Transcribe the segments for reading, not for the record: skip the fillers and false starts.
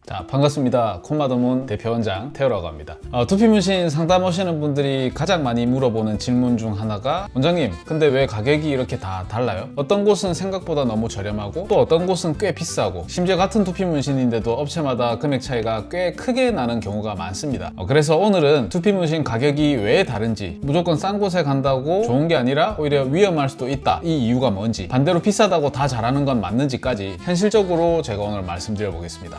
자, 반갑습니다. 콤마더문 대표원장 태호라고 합니다. 두피문신 상담 오시는 분들이 가장 많이 물어보는 질문 중 하나가, 원장님 근데 왜 가격이 이렇게 다 달라요? 어떤 곳은 생각보다 너무 저렴하고 또 어떤 곳은 꽤 비싸고, 심지어 같은 두피문신인데도 업체마다 금액 차이가 꽤 크게 나는 경우가 많습니다. 그래서 오늘은 두피문신 가격이 왜 다른지, 무조건 싼 곳에 간다고 좋은 게 아니라 오히려 위험할 수도 있다, 이 이유가 뭔지, 반대로 비싸다고 다 잘하는 건 맞는지까지 현실적으로 제가 오늘 말씀드려 보겠습니다.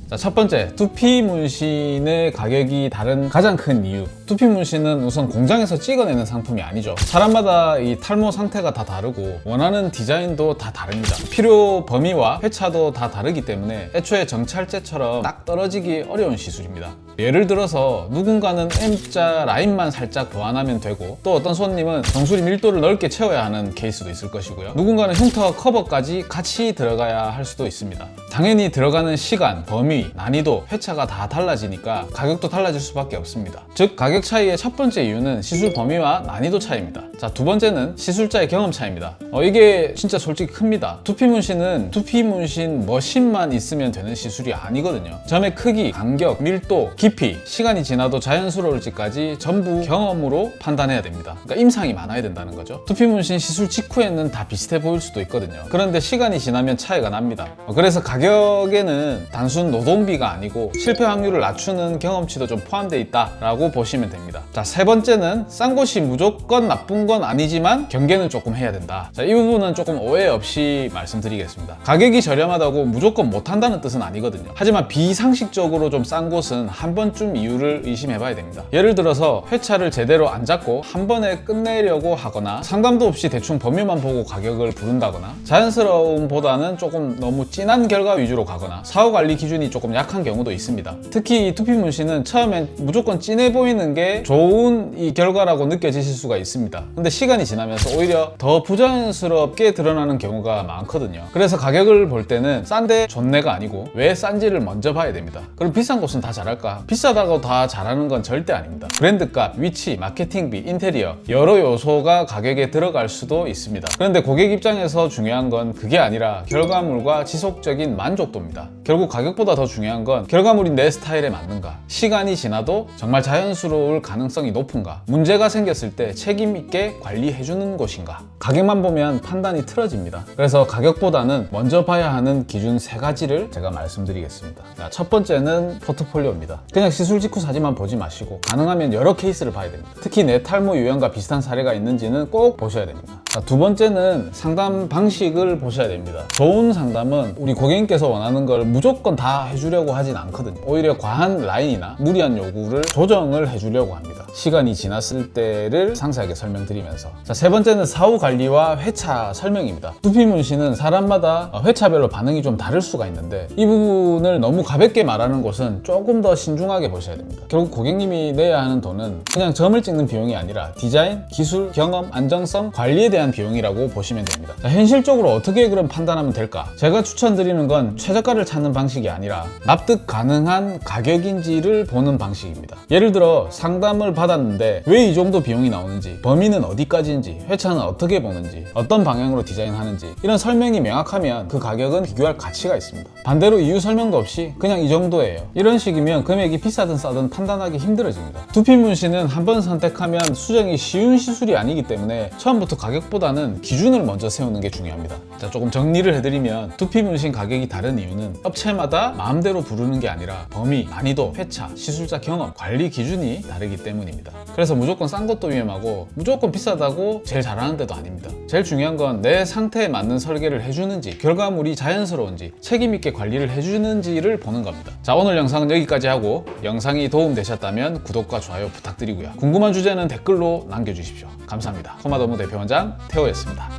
자, 첫 번째, 두피 문신의 가격이 다른 가장 큰 이유. 두피 문신은 우선 공장에서 찍어내는 상품이 아니죠. 사람마다 이 탈모 상태가 다 다르고 원하는 디자인도 다 다릅니다. 필요 범위와 회차도 다 다르기 때문에 애초에 정찰제처럼 딱 떨어지기 어려운 시술입니다. 예를 들어서 누군가는 M자 라인만 살짝 보완하면 되고, 또 어떤 손님은 정수리 밀도를 넓게 채워야 하는 케이스도 있을 것이고요. 누군가는 흉터 커버까지 같이 들어가야 할 수도 있습니다. 당연히 들어가는 시간, 범위, 난이도, 회차가 다 달라지니까 가격도 달라질 수밖에 없습니다. 즉, 가격 차이의 첫 번째 이유는 시술 범위와 난이도 차이입니다. 자, 두 번째는 시술자의 경험 차이입니다. 이게 진짜 솔직히 큽니다. 두피 문신은 두피 문신 머신만 있으면 되는 시술이 아니거든요. 점의 크기, 간격, 밀도, 깊이, 시간이 지나도 자연스러울지까지 전부 경험으로 판단해야 됩니다. 그러니까 임상이 많아야 된다는 거죠. 두피 문신 시술 직후에는 다 비슷해 보일 수도 있거든요. 그런데 시간이 지나면 차이가 납니다. 그래서 가격에는 단순 노동비가 아니고 실패 확률을 낮추는 경험치도 좀 포함되어 있다라고 보시면 됩니다. 자, 세 번째는 싼 곳이 무조건 나쁜 건 아니지만 경계는 조금 해야 된다. 자, 이 부분은 조금 오해 없이 말씀드리겠습니다. 가격이 저렴하다고 무조건 못한다는 뜻은 아니거든요. 하지만 비상식적으로 좀 싼 곳은 한 번쯤 이유를 의심해 봐야 됩니다. 예를 들어서 회차를 제대로 안 잡고 한 번에 끝내려고 하거나, 상담도 없이 대충 범위만 보고 가격을 부른다거나, 자연스러움보다는 조금 너무 진한 결과 위주로 가거나, 사후 관리 기준이 조금 약한 경우도 있습니다. 특히 이 두피 문신은 처음엔 무조건 진해 보이는 게 좋은 이 결과라고 느껴지실 수가 있습니다. 근데 시간이 지나면서 오히려 더 부자연스럽게 드러나는 경우가 많거든요. 그래서 가격을 볼 때는 싼데 좋네가 아니고 왜 싼지를 먼저 봐야 됩니다. 그럼 비싼 곳은 다 잘할까? 비싸다고 다 잘하는 건 절대 아닙니다. 브랜드값, 위치, 마케팅비, 인테리어, 여러 요소가 가격에 들어갈 수도 있습니다. 그런데 고객 입장에서 중요한 건 그게 아니라 결과물과 지속적인 만족도입니다. 결국 가격보다 더 중요한 건 결과물이 내 스타일에 맞는가, 시간이 지나도 정말 자연스러울 가능성이 높은가, 문제가 생겼을 때 책임 있게 관리해주는 것인가. 가격만 보면 판단이 틀어집니다. 그래서 가격보다는 먼저 봐야 하는 기준 세 가지를 제가 말씀드리겠습니다. 첫 번째는 포트폴리오입니다. 그냥 시술 직후 사진만 보지 마시고 가능하면 여러 케이스를 봐야 됩니다. 특히 내 탈모 유형과 비슷한 사례가 있는지는 꼭 보셔야 됩니다. 자, 두 번째는 상담 방식을 보셔야 됩니다. 좋은 상담은 우리 고객님께서 원하는 걸 무조건 다 해주려고 하진 않거든요. 오히려 과한 라인이나 무리한 요구를 조정을 해주려고 합니다. 시간이 지났을 때를 상세하게 설명드리면서. 자, 세 번째는 사후 관리와 회차 설명입니다. 두피 문신은 사람마다 회차별로 반응이 좀 다를 수가 있는데, 이 부분을 너무 가볍게 말하는 곳은 조금 더 신중하게 보셔야 됩니다. 결국 고객님이 내야 하는 돈은 그냥 점을 찍는 비용이 아니라 디자인, 기술, 경험, 안정성, 관리에 대한 비용이라고 보시면 됩니다. 자, 현실적으로 어떻게 그럼 판단하면 될까? 제가 추천드리는 건 최저가를 찾는 방식이 아니라 납득 가능한 가격인지를 보는 방식입니다. 예를 들어 상담을 받았는데 왜 이 정도 비용이 나오는지, 범위는 어디까지인지, 회차는 어떻게 보는지, 어떤 방향으로 디자인하는지, 이런 설명이 명확하면 그 가격은 비교할 가치가 있습니다. 반대로 이유 설명도 없이 그냥 이 정도예요, 이런 식이면 금액이 비싸든 싸든 판단하기 힘들어집니다. 두피 문신은 한 번 선택하면 수정이 쉬운 시술이 아니기 때문에 처음부터 가격보다는 기준을 먼저 세우는 게 중요합니다. 자, 조금 정리를 해드리면 두피 문신 가격이 다른 이유는 업체마다 마음대로 부르는 게 아니라 범위, 난이도, 회차, 시술자 경험, 관리 기준이 다르기 때문입니다. 그래서 무조건 싼 것도 위험하고 무조건 비싸다고 제일 잘하는 데도 아닙니다. 제일 중요한 건 내 상태에 맞는 설계를 해주는지, 결과물이 자연스러운지, 책임있게 관리를 해주는지를 보는 겁니다. 자, 오늘 영상은 여기까지 하고, 영상이 도움되셨다면 구독과 좋아요 부탁드리고요. 궁금한 주제는 댓글로 남겨주십시오. 감사합니다. 콤마더문 대표원장 태호였습니다.